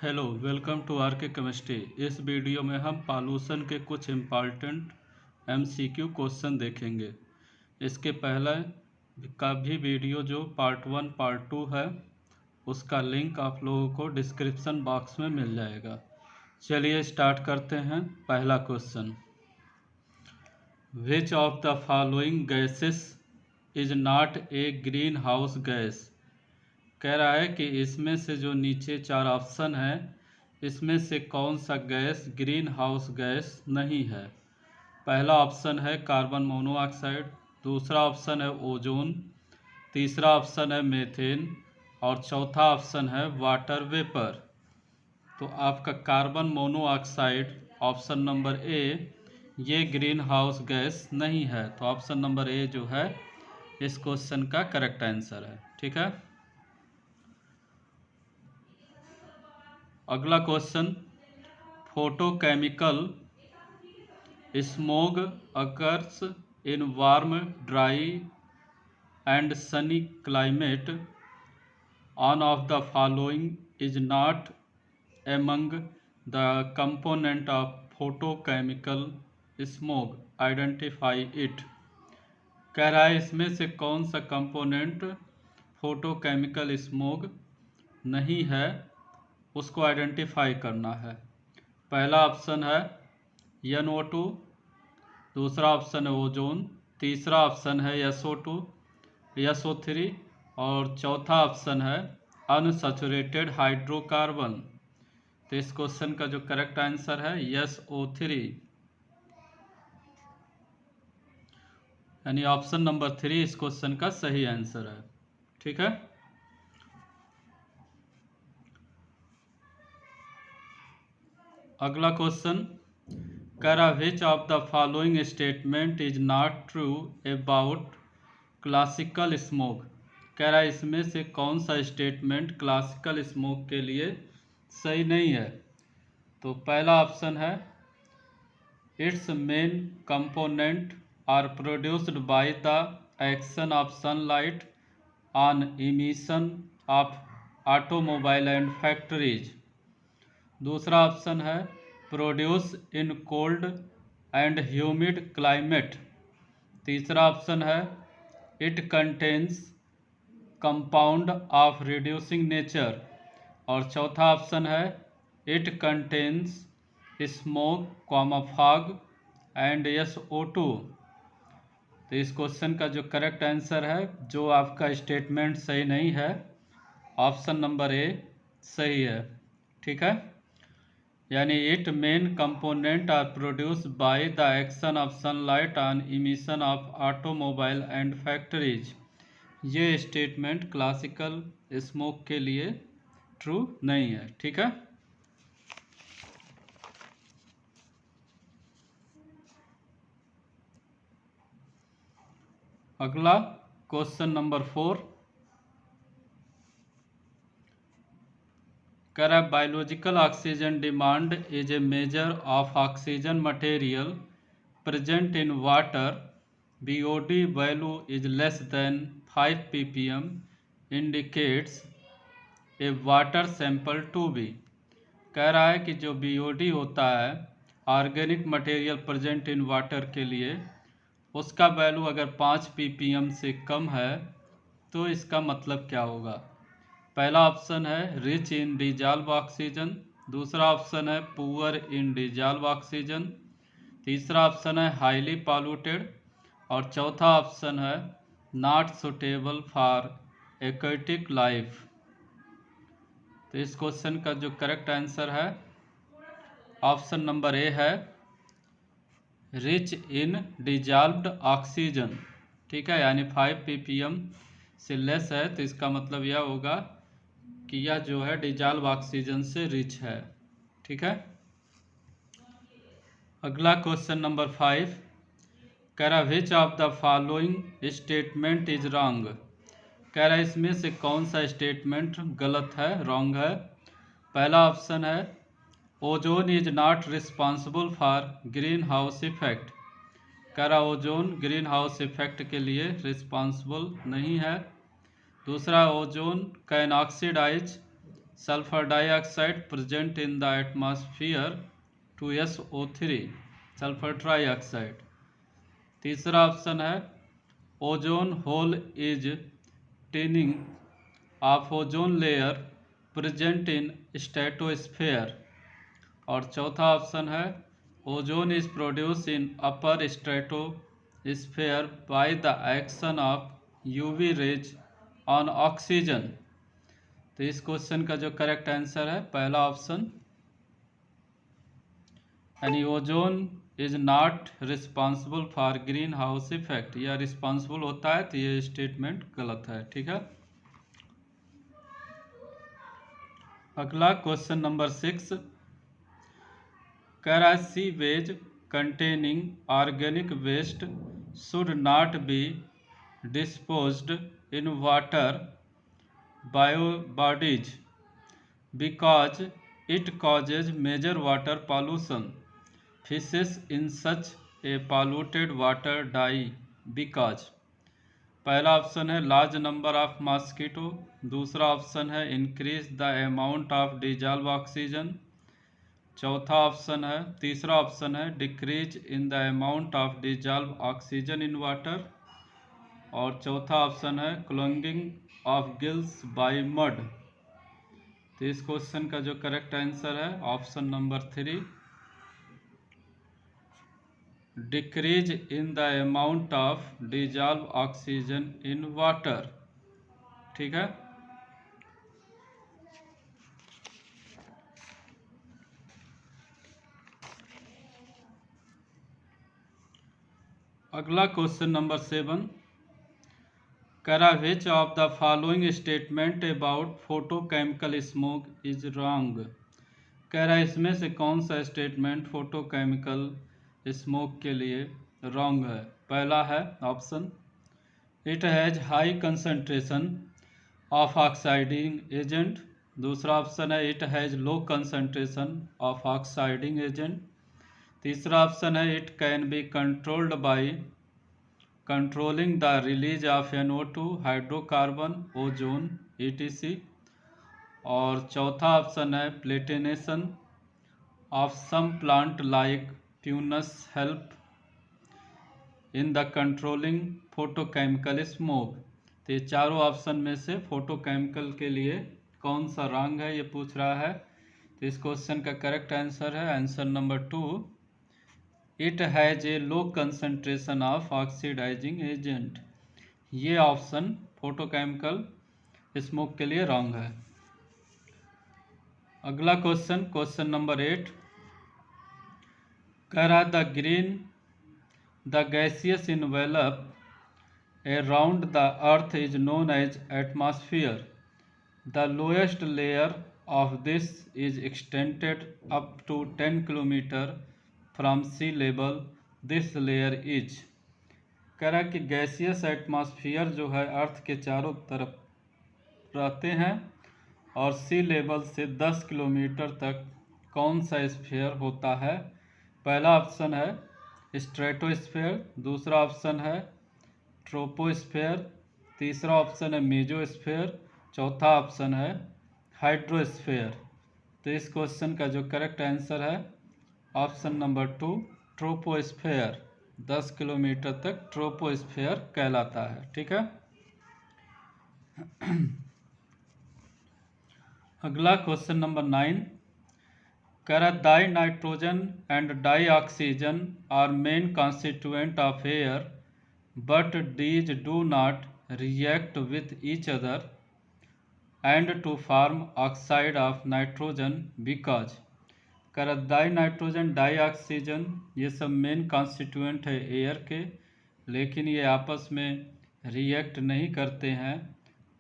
Hello, welcome to are के chemistry. इस video में हम पॉल्यूशन के कुछ इम्पॉर्टेंट एमसीक्यू क्वेश्चन देखेंगे। इसके पहले का भी वीडियो जो पार्ट 1 पार्ट 2 है उसका लिंक आप लोगों को डिस्क्रिप्शन बॉक्स में मिल जाएगा। चलिए स्टार्ट करते हैं। पहला question, which of the following gases is not a green house gas. कह रहा है कि इसमें से जो नीचे 4 ऑप्शन है इसमें से कौन सा गैस ग्रीन हाउस गैस नहीं है। पहला ऑप्शन है कार्बन मोनोऑक्साइड, दूसरा ऑप्शन है ओजोन, तीसरा ऑप्शन है मीथेन और चौथा ऑप्शन है वाटर वेपर। तो आपका carbon monoxide option number A ये ग्रीन हाउस गैस नहीं है। तो ऑप्शन नंबर ए जो है इस क्वेश्चन का करेक्ट आंसर है। ठीक है। अगला question, photochemical smog occurs in warm dry and sunny climate. On off the following is not among the component of photochemical smog, identify it. कह रहा है इसमें से कौन सा कंपोनेंट फोटोकेमिकल स्मोग नहीं है, उसको आइडेंटिफाई करना है। पहला ऑप्शन है NO2, दूसरा ऑप्शन है ओजोन, तीसरा ऑप्शन है SO2 SO3 और चौथा ऑप्शन है अनसैचुरेटेड हाइड्रोकार्बन। तो इस क्वेश्चन का जो करेक्ट आंसर है SO3, यानी ऑप्शन नंबर 3 इस क्वेश्चन का सही आंसर है। ठीक है। अगला क्वेश्चन, करा which of the following statement is not true about classical smoke. कह रहा है इसमें से कौन सा स्टेटमेंट क्लासिकल स्मोक के लिए सही नहीं है। तो पहला ऑप्शन है it's main component are produced by the action of sunlight on emission of automobile and factories. दूसरा ऑप्शन है produce in cold and humid climate. तीसरा ऑप्शन है it contains compound of reducing nature और चौथा option है it contains smoke fog and SO2। तो इस question का जो करेक्ट आंसर है, जो आपका स्टेटमेंट सही नहीं है, ऑप्शन नंबर ए सही है। ठीक है। यानी it main component are produce by the action of sunlight on emission of automobile and factories. ये स्टेटमेंट क्लासिकल स्मोक के लिए ट्रू नहीं है। ठीक है। अगला क्वेश्चन नंबर 4, कह रहा है biological oxygen demand is a measure of oxygen material present in water. BOD value is less than 5 ppm indicates a water sample to be. कह रहा है कि जो BOD होता है organic material present in water के लिए, उसका वैल्यू अगर 5 ppm से कम है तो इसका मतलब क्या होगा। पहला ऑप्शन है रिच इन डिजॉल्व ऑक्सीजन, दूसरा ऑप्शन है पुअर इन डिजॉल्व ऑक्सीजन, तीसरा ऑप्शन है हाईली पॉल्यूटेड और चौथा ऑप्शन है not suitable for aquatic life. तो इस क्वेश्चन का जो करेक्ट आंसर है ऑप्शन नंबर ए है रिच इन डिजॉल्व्ड ऑक्सीजन। ठीक है। यानी 5 ppm से लेस है तो इसका मतलब यह होगा कि यह जो है डिजॉल्व ऑक्सीजन से रिच है। ठीक है। अगला क्वेश्चन नंबर 5, कह रहा विच of the following statement is wrong. कह रहा है इसमें से कौन सा स्टेटमेंट गलत है, रॉन्ग है। पहला ऑप्शन है ozone is not responsible for green house effect. कह रहा ओजोन ग्रीन हाउस इफेक्ट के लिए रिस्पॉन्सिबल नहीं है। दूसरा ozone can oxidise sulphur dioxide present in the atmosphere 2SO3 sulphur trioxide. तीसरा ऑप्शन है ozone hole is thinning of ozone layer present in stratosphere. और चौथा ऑप्शन है ozone is produce in upper stratosphere by the action of UV rays on oxygen. तो इस question का जो correct answer है पहला ऑप्शन, यानी ozone is not responsible for green house effect, यह रिस्पॉन्सिबल होता है, तो ये स्टेटमेंट गलत है। ठीक है, अगला question number 6, sewage containing organic waste should not be disposed in water bodies because it causes major water pollution. Fishes in such a polluted water die because। पहला ऑप्शन है लार्ज नंबर ऑफ मॉस्किटो, दूसरा option है increase the amount of dissolve oxygen, चौथा option है तीसरा option है decrease in the amount of dissolve oxygen in water, और चौथा ऑप्शन है क्लोगिंग ऑफ गिल्स बाय मड। तो इस क्वेश्चन का जो करेक्ट आंसर है option number 3, decrease in the amount of dissolve oxygen in water. ठीक है, अगला question number 7, which of the following statement about photochemical smoke is wrong. कह रहा है इसमें से कौन सा स्टेटमेंट फोटोकेमिकल स्मोक के लिए रॉन्ग है। पहला है option it has high concentration of oxidizing agent, दूसरा ऑप्शन है it has low concentration of oxidizing agent, तीसरा ऑप्शन है it can be controlled by controlling the release of NO2 hydrocarbon ozone ETC, और चौथा option है plantation of some plant like pinus help in the controlling photochemical smoke. तो ये चारों option में से फोटोकेमिकल के लिए कौन सा रॉन्ग है ये पूछ रहा है। तो इस क्वेश्चन का करेक्ट आंसर है answer number 2, it has a low concentration of oxidising agent. ये ऑप्शन फोटोकेमिकल स्मोक के लिए रॉन्ग है। अगला क्वेश्चन, क्वेश्चन नंबर 8, कह रहा the green the gaseous envelope around the earth is known as atmosphere, the lowest layer of this is extended up to 10 kilometre from sea level, this layer is. कह रहा है कि gaseous atmosphere जो है अर्थ के चारों तरफ रहते हैं और सी लेवल से 10 किलोमीटर तक कौन सा स्फीयर होता है। पहला ऑप्शन है स्ट्रेटोस्फीयर, दूसरा ऑप्शन है ट्रोपोस्फीयर, तीसरा ऑप्शन है मेसोस्फीयर, चौथा ऑप्शन है हाइड्रोस्फीयर। तो इस क्वेश्चन का जो करेक्ट आंसर है ऑप्शन नंबर 2, ट्रोपोस्फीयर। 10 किलोमीटर तक ट्रोपोस्फीयर कहलाता है। ठीक है, अगला question number 9, dinitrogen and dioxygen are main constituent of air but these do not react with each other and to form oxide of nitrogen because। Dinitrogen dioxygen ये सब main constituent है air के, लेकिन ये आपस में react नहीं करते हैं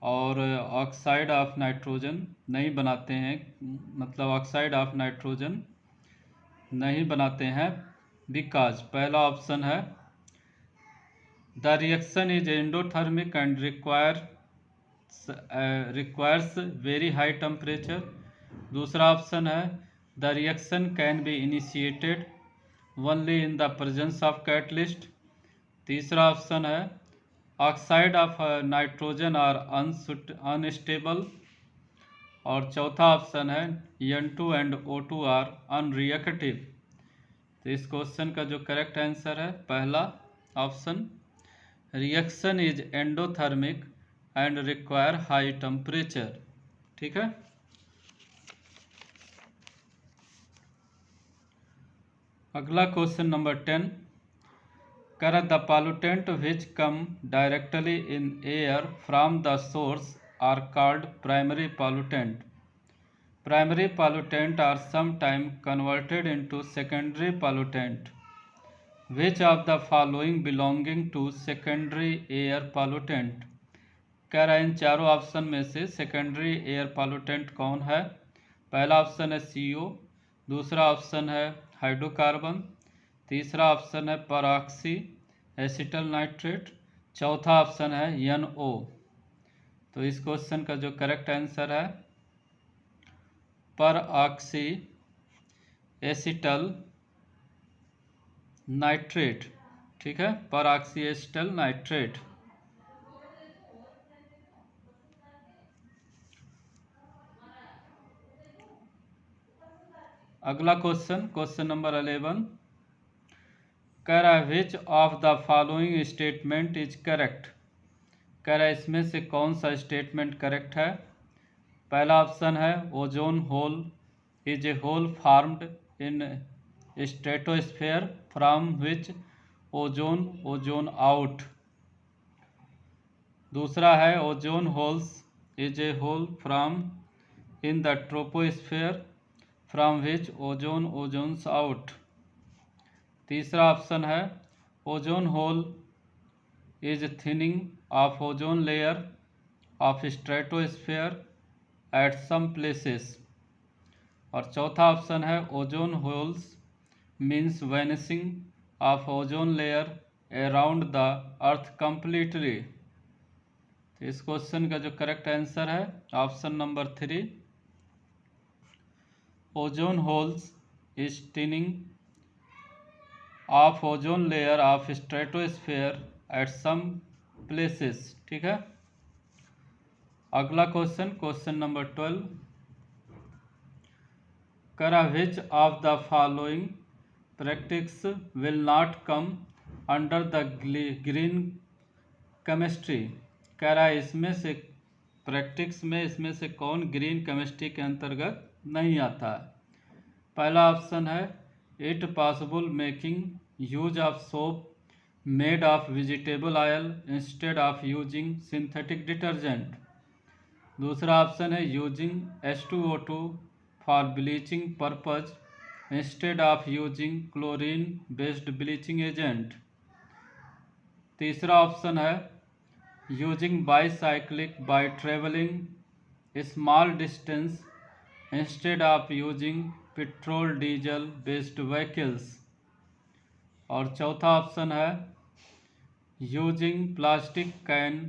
और ऑक्साइड ऑफ नाइट्रोजन नहीं बनाते हैं, मतलब ऑक्साइड ऑफ नाइट्रोजन नहीं बनाते हैं बिकॉज। पहला ऑप्शन है the reaction is endothermic and requires very high temperature, दूसरा ऑप्शन है the reaction can be initiated only in the presence of catalyst, तीसरा ऑप्शन है oxide of nitrogen are unstable, और चौथा ऑप्शन है N2 and O2 are unreactive. तो इस question का जो करेक्ट आंसर है पहला option, reaction is endothermic and require high temperature. ठीक है। अगला क्वेश्चन नंबर 10, कर the pollutant which come directly in air from the source are called primary pollutant. Primary pollutant are sometime converted into secondary pollutant. Which of the following belonging to secondary air pollutant. कह रहा है इन चारों option में से secondary air pollutant कौन है। पहला option है CO, दूसरा ऑप्शन है हाइड्रोकार्बन, तीसरा ऑप्शन है परऑक्सी एसिटल नाइट्रेट, चौथा ऑप्शन है NO। तो इस क्वेश्चन का जो करेक्ट आंसर है परऑक्सी एसिटल नाइट्रेट। ठीक है, परऑक्सी एसिटल नाइट्रेट। अगला क्वेश्चन, क्वेश्चन नंबर 11, कह रहा है which of the following statement is correct. कह रहा है इसमें से कौन सा स्टेटमेंट करेक्ट है। पहला ऑप्शन है ozone hole is a hole formed in stratosphere from which ozone out. दूसरा है ozone holes is a hole from in the troposphere from which ozones out. तीसरा ऑप्शन है ozone hole is thinning of ozone layer of stratosphere at some places. और चौथा option है ozone holes means vanishing of ozone layer around the earth completely. तो इस question का जो correct answer है option number 3, ozone holes is thinning of ozone layer of stratosphere at some places. ठीक है। अगला क्वेश्चन, क्वेश्चन नंबर 12, करा which of the following practice will not come under the green chemistry. कह रहा है इसमें से प्रैक्टिस में इसमें से कौन ग्रीन केमिस्ट्री के अंतर्गत नहीं आता है। पहला ऑप्शन है it possible making use of soap made of vegetable oil instead of using synthetic detergent. दूसरा ऑप्शन है using H2O2 for bleaching purpose instead of using chlorine based bleaching agent. तीसरा ऑप्शन है using bicyclic by travelling small distance instead of using petrol diesel based vehicles. और चौथा option है using plastic can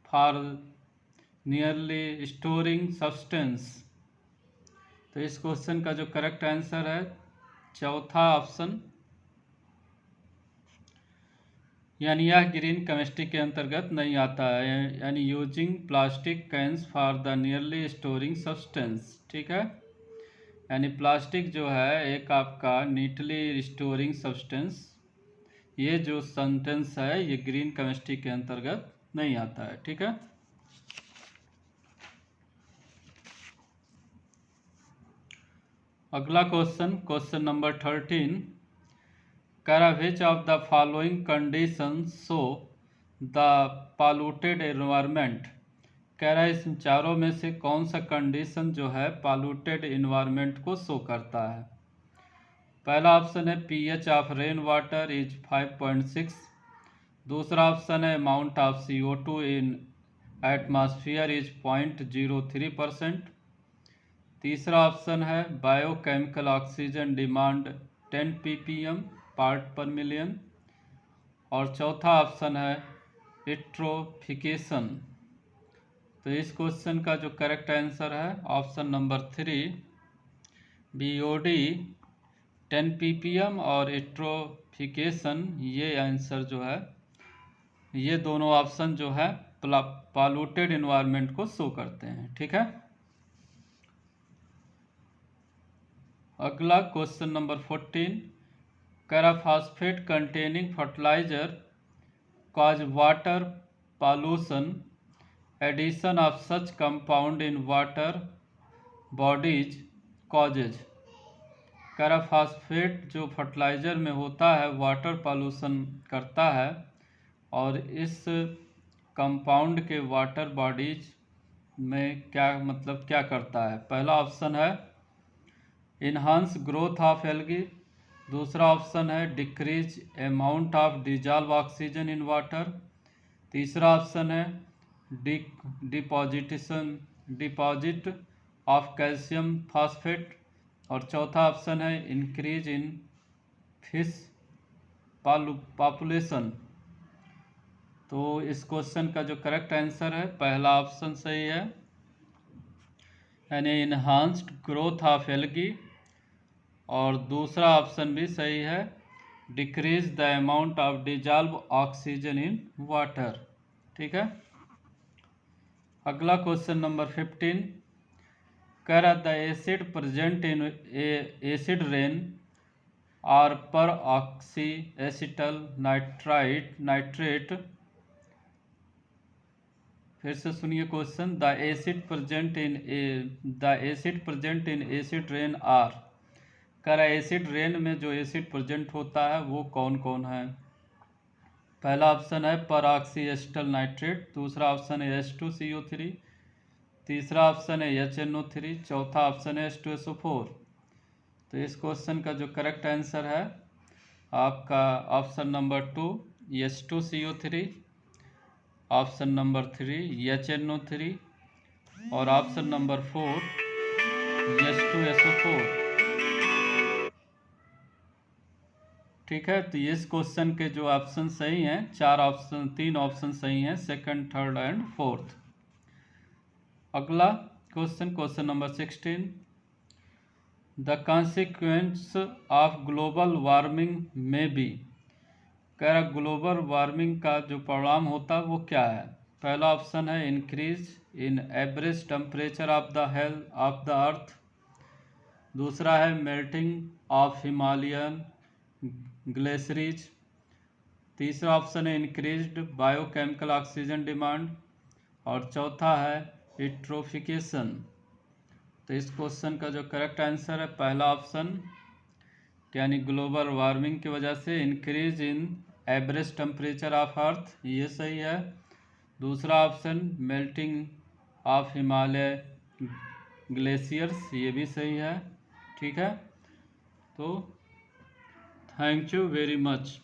for nearly storing substance. तो इस question का जो correct answer है चौथा ऑप्शन, यानी यह ग्रीन केमिस्ट्री के अंतर्गत नहीं आता है, यानी using plastic cans for the nearly storing substance. ठीक है, यानी प्लास्टिक जो है एक आपका नीटली स्टोरिंग सब्सटेंस, ये जो सेंटेंस है ये ग्रीन केमिस्ट्री के अंतर्गत नहीं आता है। ठीक है। अगला क्वेश्चन, क्वेश्चन नंबर 13, करा which of the following condition show the polluted environment. कह रहा है इस चारों में से कौन सा कंडीशन जो है पॉल्यूटेड एनवायरनमेंट को शो करता है। पहला ऑप्शन है pH of rain water is 5.6। दूसरा ऑप्शन है amount of CO2 in atmosphere is 0.03%। तीसरा ऑप्शन है biochemical oxygen demand 10 ppm part पर मिलियन। और चौथा ऑप्शन है इट्रोफिकेशन। तो इस क्वेश्चन का जो करेक्ट आंसर है ऑप्शन नंबर 3, BOD 10 ppm और इट्रोफिकेशन, ये आंसर जो है ये दोनों ऑप्शन जो है पॉल्यूटेड एनवायरनमेंट को शो करते हैं। ठीक है। अगला क्वेश्चन नंबर 14, करा phosphate containing fertiliser cause water pollution, addition of such compound in water bodies causes। करा फास्फेट जो फर्टिलाइज़र में होता है वाटर पॉल्यूशन करता है और इस कंपाउंड के वाटर बॉडीज में क्या करता है। पहला ऑप्शन है इन्हांस ग्रोथ ऑफ एल्गी, दूसरा ऑप्शन है decrease amount of dissolve oxygen in water, तीसरा ऑप्शन है डिपॉजिट ऑफ कैल्शियम फास्फेट और चौथा ऑप्शन है इंक्रीज इन फिश पॉपुलेशन। तो इस क्वेश्चन का जो करेक्ट आंसर है पहला ऑप्शन सही है, यानी इन्हांस्ड ग्रोथ ऑफ एल्गी, और दूसरा ऑप्शन भी सही है decrease the amount of dissolve oxygen in water. ठीक है। अगला क्वेश्चन नंबर 15, करा the acid present in acid rain और पर ऑक्सी एसिटल नाइट्रेट। फिर से सुनिए question, the acid present in acid rain are. करा एसिड रेन में जो एसिड प्रेजेंट होता है वो कौन कौन है। पहला ऑप्शन है पर ऑक्सी एसिटल नाइट्रेट, दूसरा ऑप्शन है H2CO3, तीसरा ऑप्शन है HNO3, चौथा ऑप्शन है H2SO4। तो इस क्वेश्चन का जो करेक्ट आंसर है आपका option number 2 H2CO3, option number 3 HNO3 और ऑप्शन नंबर 4 H2SO4। ठीक है। तो इस क्वेश्चन के जो ऑप्शन सही हैं, तीन ऑप्शन सही हैं, सेकंड, थर्ड एंड फोर्थ। अगला question number 16, the consequence of global warming में बी। कह रहा ग्लोबल वार्मिंग का जो परिणाम होता है वो क्या है। पहला ऑप्शन है increase in average temperature of the earth, दूसरा है मेल्टिंग ऑफ हिमालयन ग्लेशियर्स, तीसरा ऑप्शन है इंक्रीज्ड बायोकेमिकल ऑक्सीजन डिमांड और चौथा है यूट्रोफिकेशन। तो इस क्वेश्चन का जो करेक्ट आंसर है पहला ऑप्शन, यानी ग्लोबल वार्मिंग की वजह से increase in average temperature of earth, ये सही है। दूसरा option melting of Himalaya glaciers, ये भी सही है। ठीक है। तो थैंक यू वेरी मच।